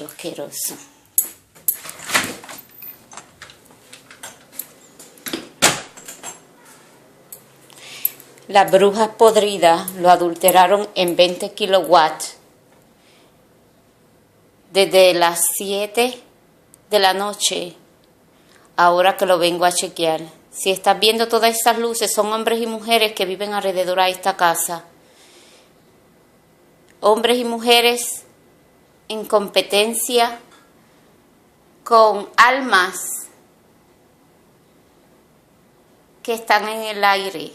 bicho asqueroso. Las brujas podridas lo adulteraron en 20 kilowatts desde las 7 de la noche, ahora que lo vengo a chequear. Si estás viendo todas esas luces, son hombres y mujeres que viven alrededor de esta casa. Hombres y mujeres en competencia con almas que están en el aire.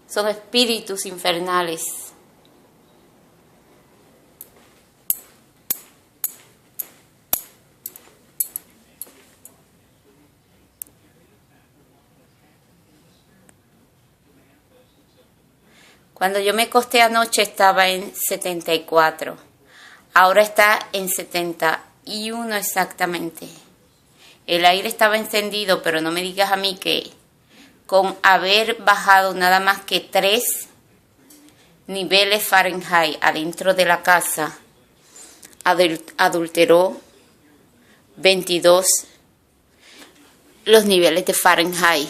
Son espíritus infernales. Cuando yo me acosté anoche estaba en 74. Ahora está en 71 exactamente. El aire estaba encendido, pero no me digas a mí que con haber bajado nada más que 3 niveles Fahrenheit adentro de la casa, adulteró 22 los niveles de Fahrenheit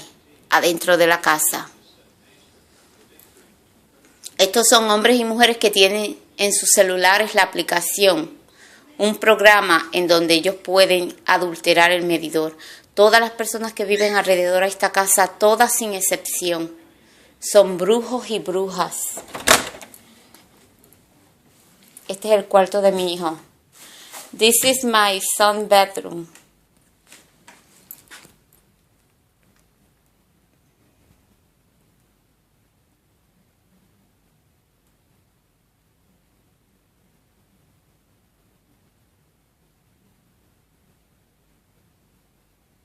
adentro de la casa. Estos son hombres y mujeres que tienen en sus celulares la aplicación, un programa en donde ellos pueden adulterar el medidor. Todas las personas que viven alrededor de esta casa, todas sin excepción, son brujos y brujas. Este es el cuarto de mi hijo. This is my son's bedroom.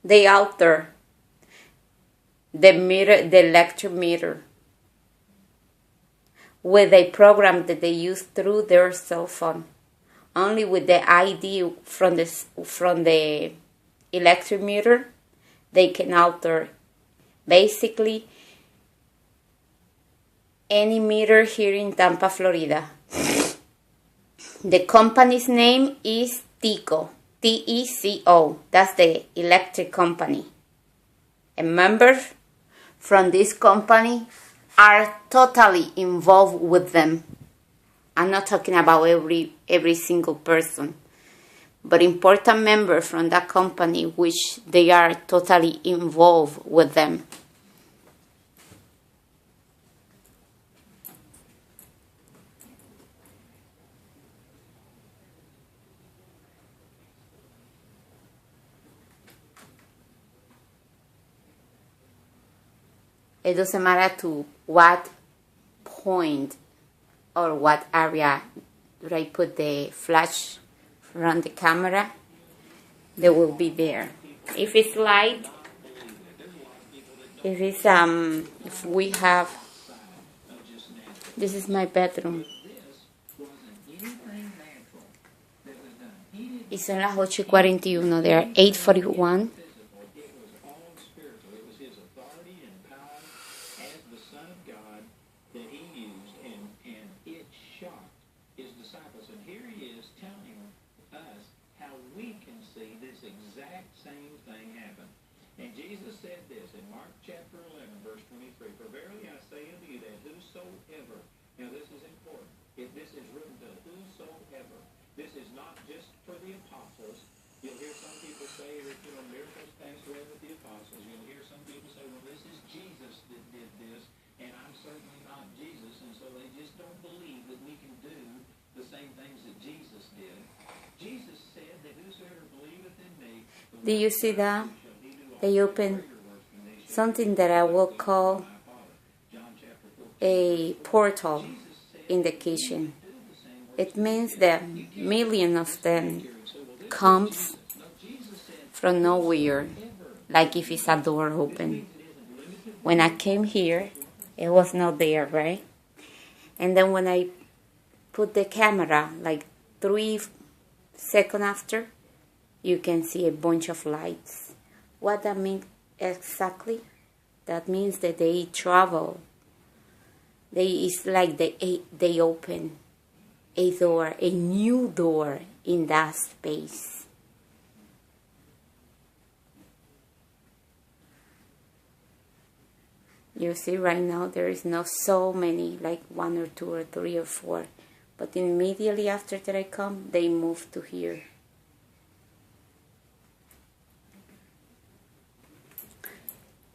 The altar, the meter, the electric meter, with a program that they use through their cell phone, only with the ID from the electric meter, they can alter basically any meter here in Tampa, Florida. The company's name is TECO. TECO, that's the electric company. And members from this company are totally involved with them. I'm not talking about every single person, but important members from that company which they are totally involved with them. It doesn't matter to what point or what area do I put the flash from the camera, they will be there. If it's light, if we have, this is my bedroom. Y son las 8:41, they are 8:41. Do you see that? They open something that I will call a portal in the kitchen. It means that millions of them comes from nowhere, like if it's a door open. When I came here, it was not there, right? And then when I put the camera, like 3 seconds after, you can see a bunch of lights. What that means exactly? That means that they travel. It's like they open a door, a new door in that space. You see, right now there is not so many, like 1 or 2 or 3 or 4. But immediately after that I come, they move to here.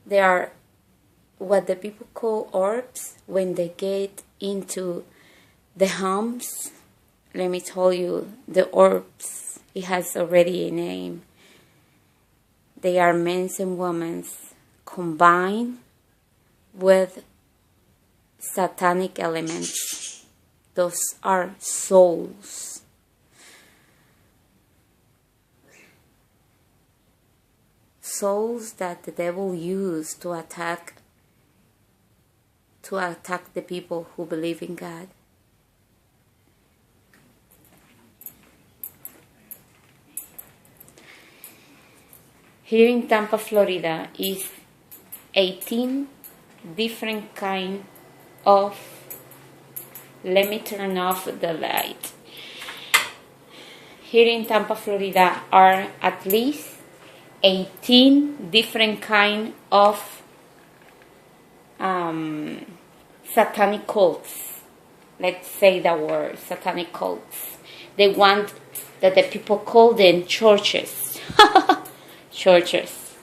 They are what the people call orbs when they get into the homes. Let me tell you, the orbs, it has already a name. They are men and women combined with satanic elements. Those are souls. Souls that the devil used to attack the people who believe in God. Here in Tampa, Florida, is 18 different kind of, let me turn off the light. Here in Tampa, Florida are at least 18 different kind of satanic cults. Let's say the word, satanic cults. They want that the people call them churches. Churches.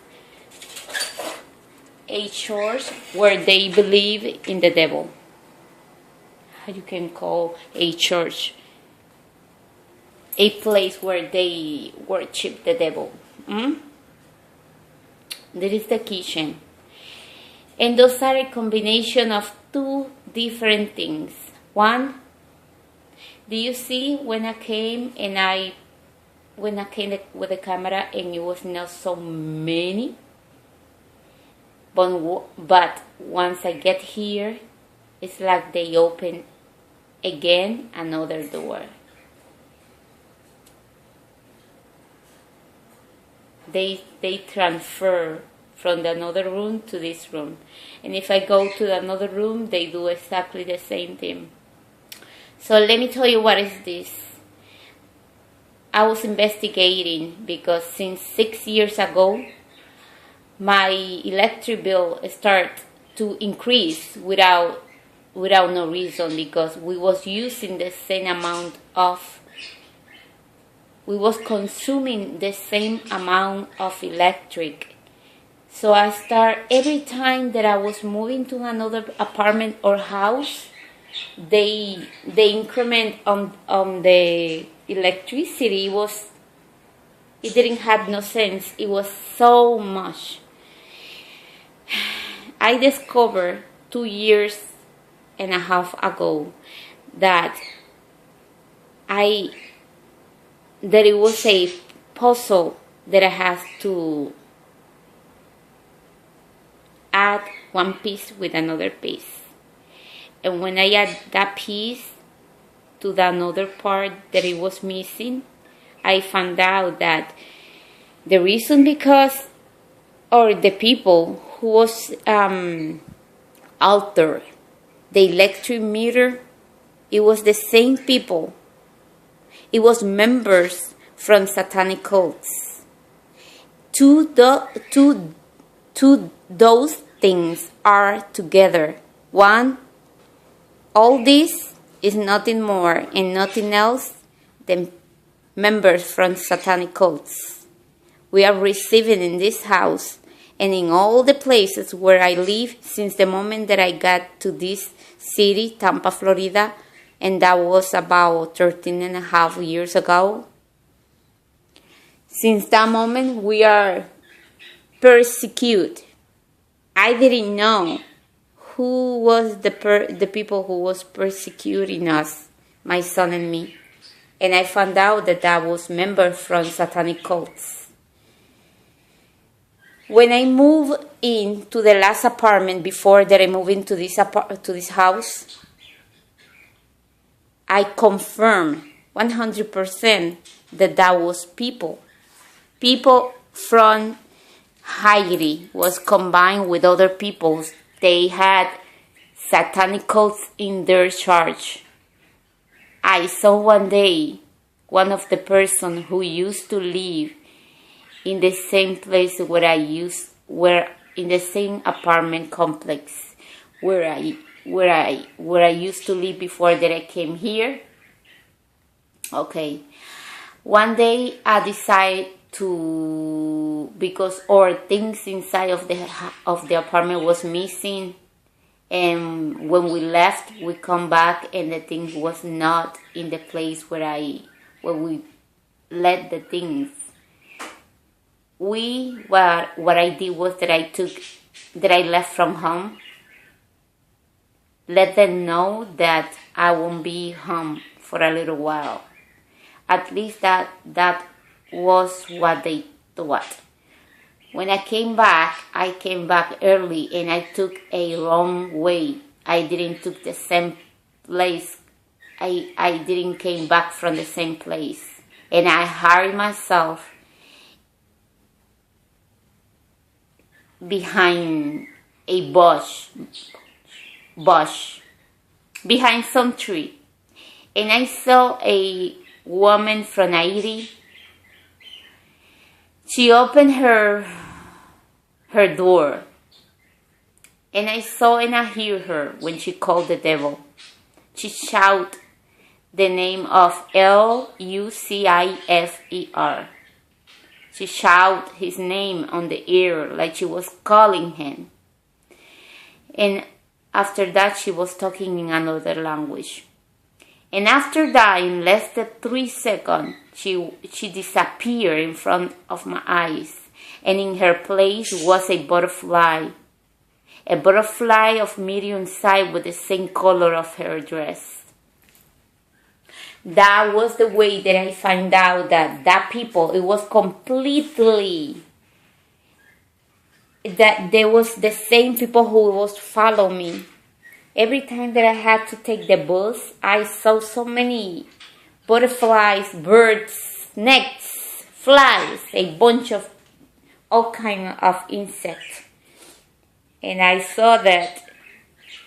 A church where they believe in the devil. How you can call a church a place where they worship the devil. There is the kitchen. And those are a combination of two different things. One, do you see when I came with the camera and it was not so many? But once I get here, it's like they open again another door. They transfer from the another room to this room. And if I go to another room, they do exactly the same thing. So let me tell you what is this. I was investigating because since 6 years ago, my electric bill started to increase without no reason, because we was using the same amount of, we was consuming the same amount of electric. So I start, every time that I was moving to another apartment or house, they increment on the electricity. It didn't have no sense. It was so much. I discovered 2 years and a half ago that it was a puzzle that I had to add one piece with another piece. And when I add that piece to the another part that it was missing, I found out that the reason the people who was altered the electric meter, it was the same people. It was members from satanic cults. Those things are together. One, all this is nothing more and nothing else than members from satanic cults. We are receiving in this house and in all the places where I live since the moment that I got to this city, Tampa, Florida, and that was about 13 and a half years ago. Since that moment, we are persecuted. I didn't know who was the people who was persecuting us, my son and me. And I found out that was members from satanic cults. When I moved into the last apartment before that I moved into this house, I confirmed 100% that was people. People from Haiti was combined with other peoples. They had satanic cults in their charge. I saw one day one of the person who used to live in the same place where in the same apartment complex where I used to live before that I came here. Okay. One day I decided to, because our things inside of the apartment was missing, and when we left, we come back and the thing was not in the place where we let the things. What I did was that I left from home, let them know that I won't be home for a little while. At least that was what they thought. When I came back early and I took a wrong way. I didn't took the same place. I didn't came back from the same place. And I hurried myself behind a bush, behind some tree. And I saw a woman from Haiti. She opened her door, and I saw and I hear her when she called the devil. She shouted the name of Lucifer. She shouted his name on the air like she was calling him. And after that, she was talking in another language. And after that, in less than 3 seconds, she disappeared in front of my eyes. And in her place was a butterfly of medium size with the same color of her dress. That was the way that I found out that people, it was completely, that there was the same people who was follow me. Every time that I had to take the bus, I saw so many butterflies, birds, snakes, flies, a bunch of all kinds of insects. And I saw that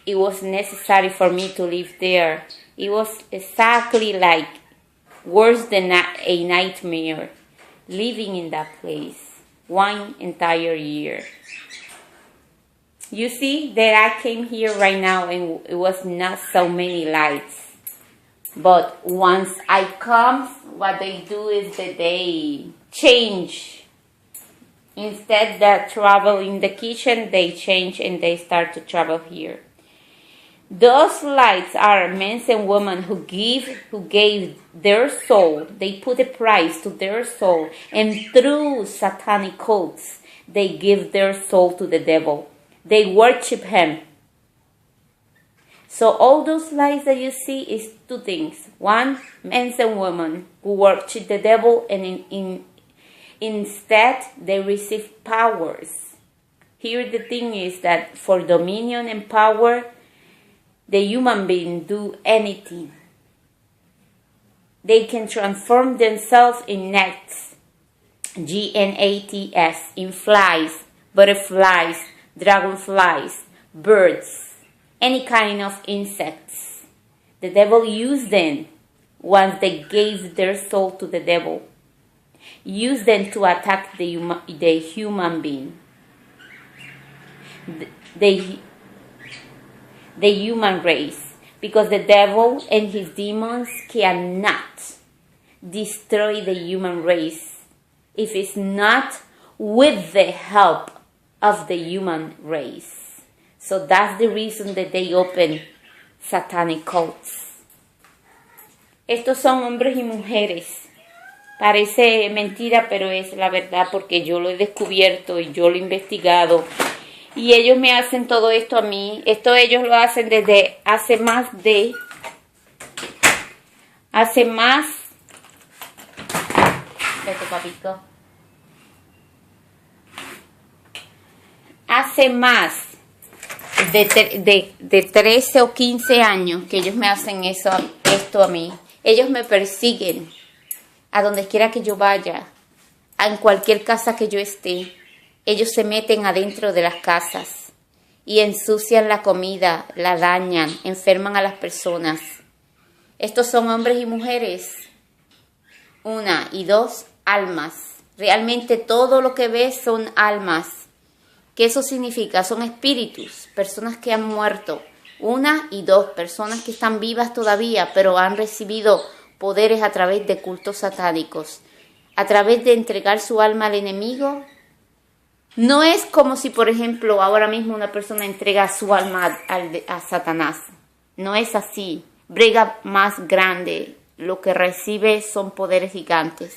it was necessary for me to live there. It was exactly like worse than a nightmare, living in that place 1 entire year. You see that I came here right now and it was not so many lights. But once I come, what they do is that they change. Instead that travel in the kitchen, they change and they start to travel here. Those lights are men and women who gave their soul. They put a price to their soul, and through satanic cults, they give their soul to the devil. They worship him. So all those lights that you see is 2 things. One, men and women who worship the devil, and instead they receive powers. Here the thing is that for dominion and power, the human being do anything. They can transform themselves in gnats, G-N-A-T-S, in flies, butterflies, dragonflies, birds, any kind of insects. The devil used them once they gave their soul to the devil. Use them to attack the human being. The human race, because the devil and his demons cannot destroy the human race if it's not with the help of the human race. So that's the reason that they open satanic cults. Estos son hombres y mujeres. Parece mentira, pero es la verdad porque yo lo he descubierto y yo lo he investigado. Y ellos me hacen todo esto a mí. Esto ellos lo hacen desde hace más. Vete, papito. Hace más de 13 o 15 años que ellos me hacen esto a mí. Ellos me persiguen a donde quiera que yo vaya, en cualquier casa que yo esté. Ellos se meten adentro de las casas y ensucian la comida, la dañan, enferman a las personas. Estos son hombres y mujeres Una y dos, almas. Realmente todo lo que ves son almas. ¿Qué eso significa? Son espíritus, personas que han muerto. Una y dos, personas que están vivas todavía, pero han recibido poderes a través de cultos satánicos. A través de entregar su alma al enemigo. No es como si, por ejemplo, ahora mismo una persona entrega su alma a Satanás. No es así. Brega más grande. Lo que recibe son poderes gigantes.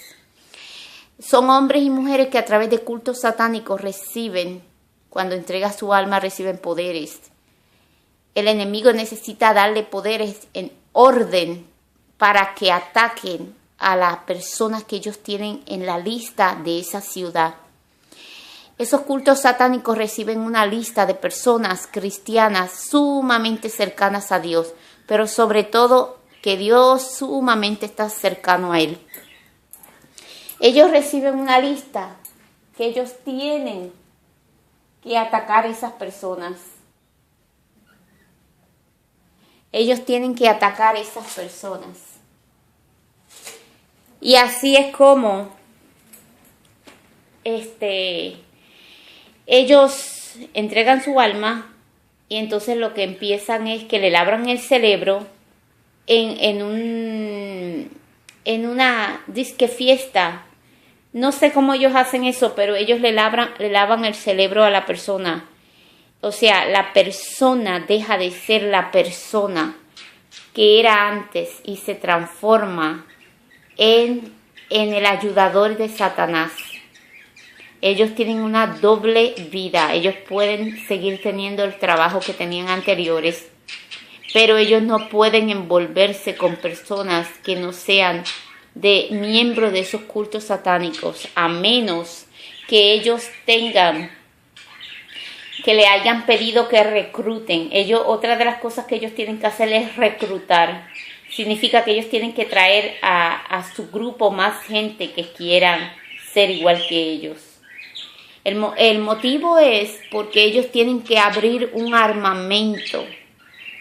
Son hombres y mujeres que a través de cultos satánicos reciben, cuando entrega su alma, reciben poderes. El enemigo necesita darle poderes en orden para que ataquen a las personas que ellos tienen en la lista de esa ciudad. Esos cultos satánicos reciben una lista de personas cristianas sumamente cercanas a Dios, pero sobre todo que Dios sumamente está cercano a Él. Ellos reciben una lista que ellos tienen que atacar a esas personas. Ellos tienen que atacar a esas personas. Y así es como ellos entregan su alma y entonces lo que empiezan es que le labran el cerebro en una disque fiesta. No sé cómo ellos hacen eso, pero ellos le lavan el cerebro a la persona. O sea, la persona deja de ser la persona que era antes y se transforma en el ayudador de Satanás. Ellos tienen una doble vida. Ellos pueden seguir teniendo el trabajo que tenían anteriores, pero ellos no pueden envolverse con personas que no sean de miembros de esos cultos satánicos, a menos que ellos que le hayan pedido que recluten. Otra de las cosas que ellos tienen que hacer es reclutar. Significa que ellos tienen que traer a su grupo más gente que quieran ser igual que ellos. El motivo es porque ellos tienen que abrir un armamento.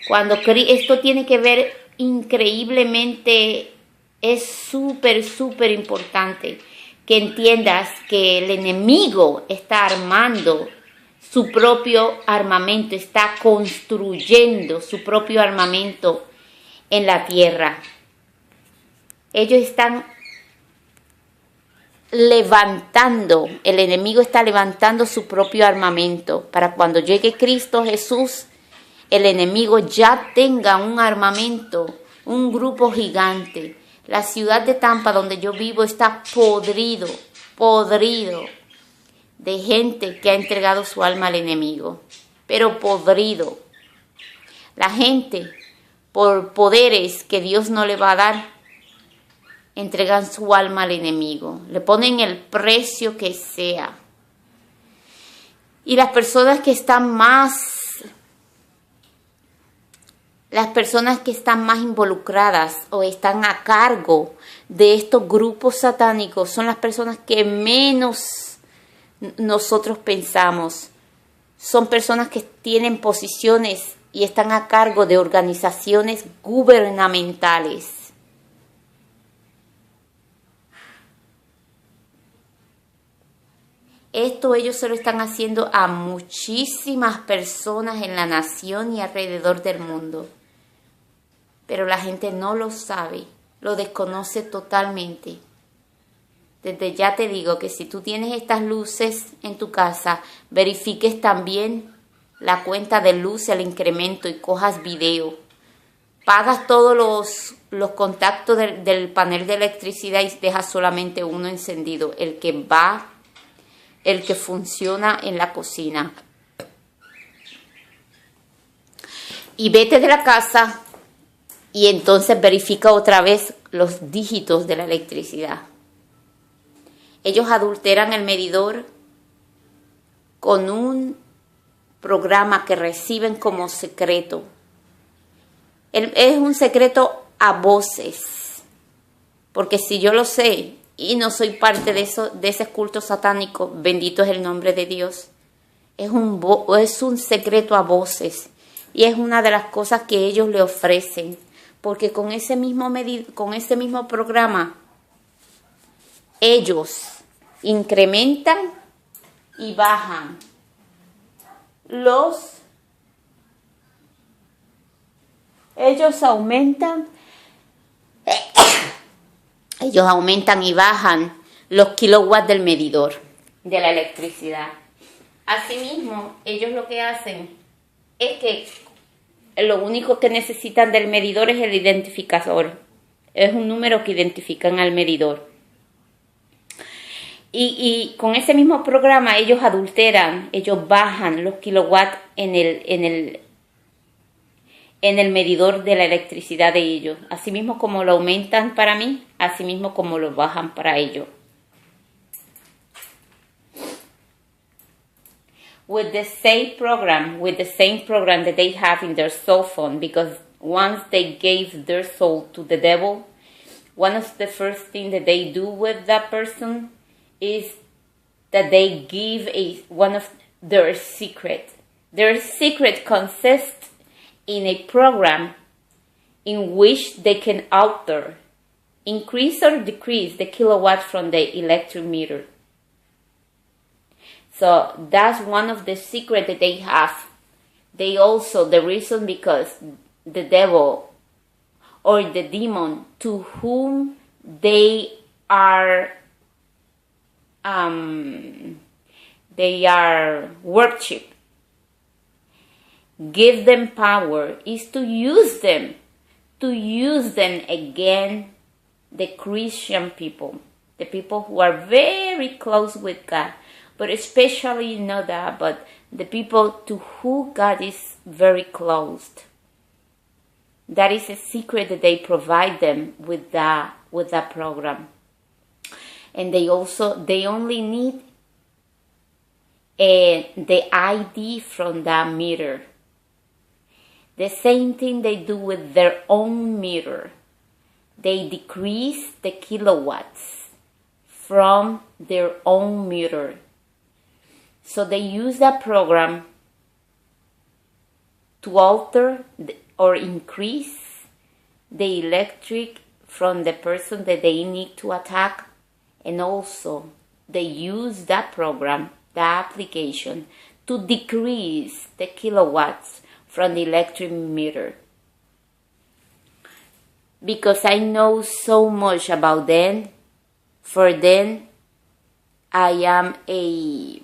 Esto tiene que ver increíblemente, es súper importante que entiendas que el enemigo está armando su propio armamento, está construyendo su propio armamento en la tierra. Ellos están levantando, el enemigo está levantando su propio armamento para cuando llegue Cristo Jesús, el enemigo ya tenga un armamento, un grupo gigante. La ciudad de Tampa, donde yo vivo, está podrido de gente que ha entregado su alma al enemigo, pero podrido. La gente, por poderes que Dios no le va a dar, entregan su alma al enemigo, le ponen el precio que sea. Y las personas que están más involucradas o están a cargo de estos grupos satánicos son las personas que menos nosotros pensamos. Son personas que tienen posiciones y están a cargo de organizaciones gubernamentales. Esto ellos se lo están haciendo a muchísimas personas en la nación y alrededor del mundo. Pero la gente no lo sabe, lo desconoce totalmente. Desde ya te digo que si tú tienes estas luces en tu casa, verifiques también la cuenta de luz, el incremento y cojas video. Pagas todos los contactos del panel de electricidad y dejas solamente uno encendido, el que funciona en la cocina. Y vete de la casa y entonces verifica otra vez los dígitos de la electricidad. Ellos adulteran el medidor con un programa que reciben como secreto. Es un secreto a voces, porque si yo lo sé y no soy parte de ese culto satánico, bendito es el nombre de Dios. Es un secreto a voces y es una de las cosas que ellos le ofrecen, porque con ese mismo programa ellos incrementan y bajan ellos aumentan y bajan los kilowatts del medidor de la electricidad. Asimismo, ellos lo que hacen es que lo único que necesitan del medidor es el identificador. Es un número que identifican al medidor. Y con ese mismo programa ellos adulteran, ellos bajan los kilowatts en el medidor de la electricidad de ellos. Asimismo como lo aumentan para mí, asimismo como lo bajan para ellos. With the same program that they have in their cell phone, because once they gave their soul to the devil, one of the first things that they do with that person is that they give one of their secret. Their secret consists in a program in which they can alter, increase or decrease the kilowatts from the electric meter. So that's one of the secrets that they have. They also, the reason because the devil or the demon to whom they are worship, give them power, is to use them against the Christian people, the people who are very close with God, but especially not that, but the people to whom God is very close. That is a secret that they provide them with that program. And they only need the ID from that meter. The same thing they do with their own meter. They decrease the kilowatts from their own meter. So they use that program to alter or increase the electric from the person that they need to attack. And also they use that program, that application, to decrease the kilowatts from the electric meter. Because I know so much about them, for them I am a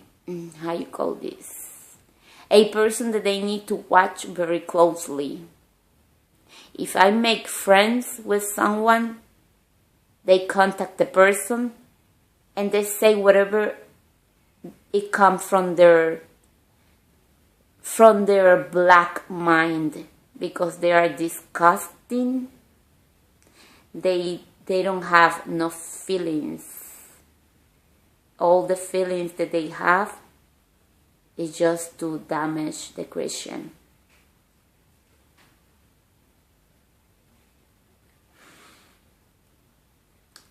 person that they need to watch very closely. If I make friends with someone, they contact the person and they say whatever it comes from their black mind, because they are disgusting. They don't have no feelings. All the feelings that they have is just to damage the Christian.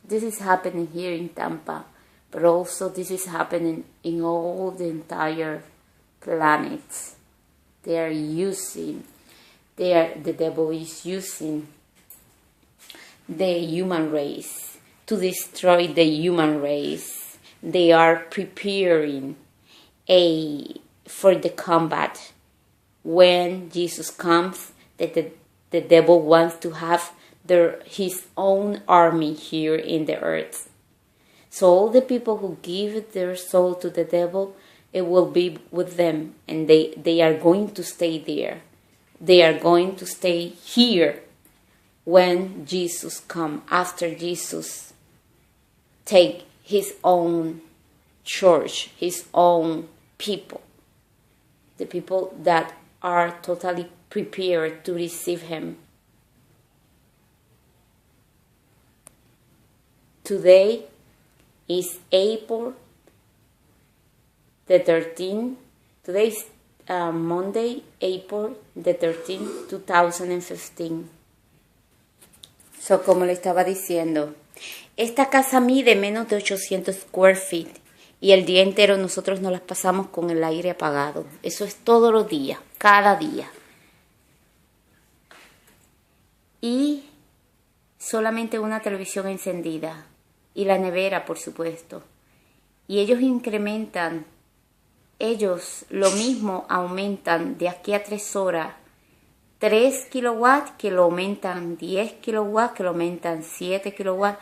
This is happening here in Tampa, but also this is happening in all the entire planet. The devil is using the human race to destroy the human race. They are preparing for the combat. When Jesus comes, that the devil wants to have his own army here in the earth. So all the people who give their soul to the devil, it will be with them, and they are going to stay there. They are going to stay here when Jesus comes, after Jesus take his own church, his own people, the people that are totally prepared to receive him. Today is April the 13th. Today is Monday, April the 13th, 2015. So, como le estaba diciendo, esta casa mide menos de 800 square feet y el día entero nosotros nos las pasamos con el aire apagado. Eso es todos los días, cada día. Y solamente una televisión encendida. y la nevera, por supuesto. Y ellos incrementan, ellos lo mismo aumentan de aquí a 3 horas 3 kilowatts, que lo aumentan 10 kilowatts, que lo aumentan 7 kilowatts.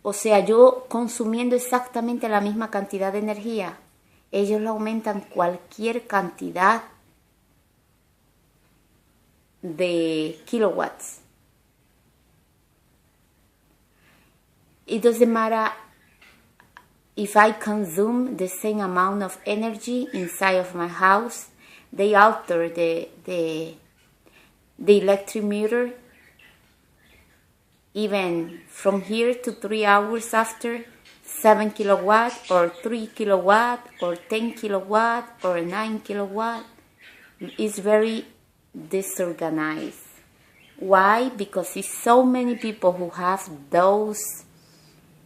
O sea, yo consumiendo exactamente la misma cantidad de energía, ellos lo aumentan cualquier cantidad de kilowatts. It doesn't matter if I consume the same amount of energy inside of my house. They alter the electric meter even from here to 3 hours after, 7 kilowatt or 3 kilowatt or 10 kilowatt or 9 kilowatt. It's very disorganized. Why? Because it's so many people who have those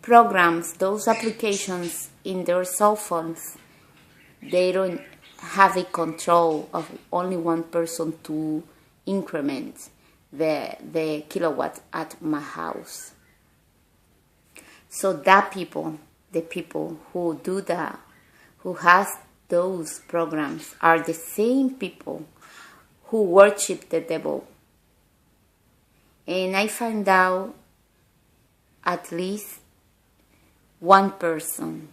programs, those applications in their cell phones. They don't have the control of only one person to increment the kilowatt at my house. So that people, the people who do that, who has those programs, are the same people who worship the devil. And I find out at least one person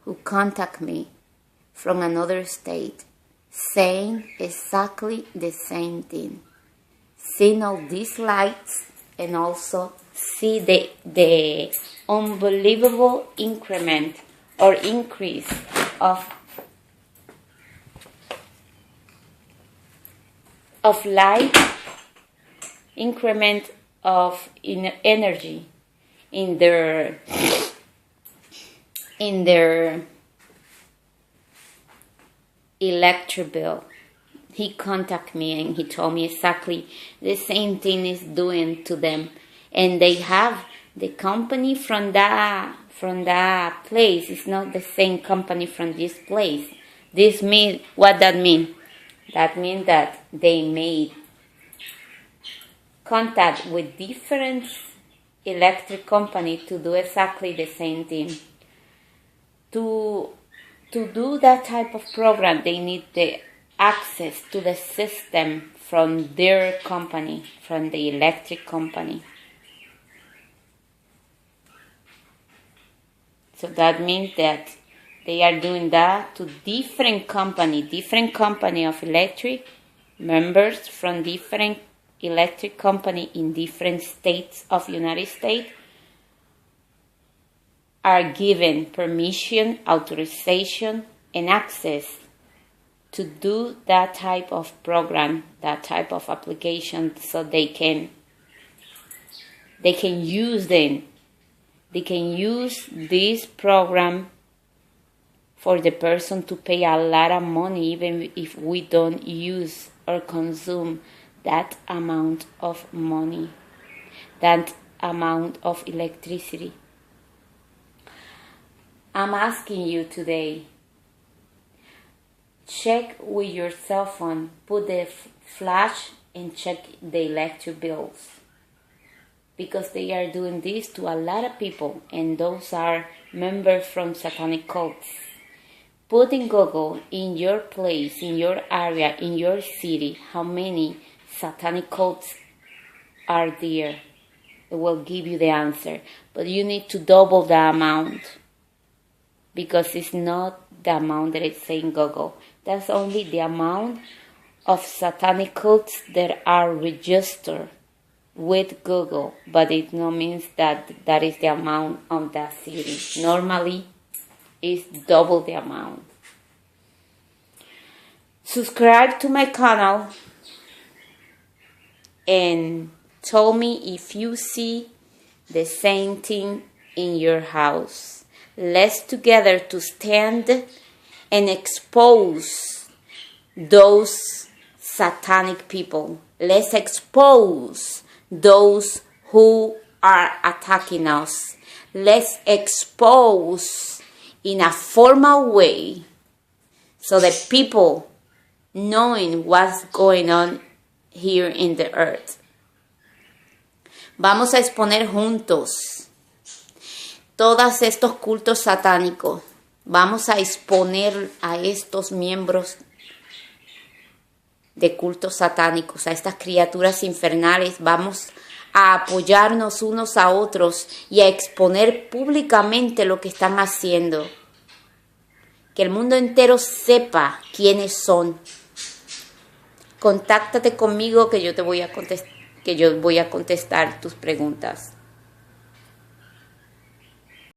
who contact me from another state saying exactly the same thing. Seeing all these lights and also see the unbelievable increment or increase of light, increment of energy in their electric bill. He contacted me and he told me exactly the same thing is doing to them, and they have the company from that place. It's not the same company from this place. This mean what that mean? That means that they made contact with different electric company to do exactly the same thing. To do that type of program, they need the access to the system from their company, from the electric company. So that means that they are doing that to different company of electric members from different electric company in different states of United States are given permission, authorization, and access to do that type of program, that type of application, so they can use them. They can use this program for the person to pay a lot of money, even if we don't use or consume that amount of money, that amount of electricity. I'm asking you today, check with your cell phone, put the flash and check the electric bills. Because they are doing this to a lot of people, and those are members from satanic cults. Put in Google, in your place, in your area, in your city, how many satanic cults are there. It will give you the answer. But you need to double the amount, because it's not the amount that it's saying Google. That's only the amount of satanic cults that are registered with Google, but it no means that that is the amount of that city. Normally, it's double the amount. Subscribe to my channel and tell me if you see the same thing in your house. Let's together to stand and expose those satanic people. Let's expose those who are attacking us. Let's expose in a formal way, so that people knowing what's going on here in the earth. Vamos a exponer juntos todos estos cultos satánicos. Vamos a exponer a estos miembros de cultos satánicos, a estas criaturas infernales. Vamos a apoyarnos unos a otros y a exponer públicamente lo que están haciendo. Que el mundo entero sepa quiénes son. Contáctate conmigo que yo voy a contestar tus preguntas.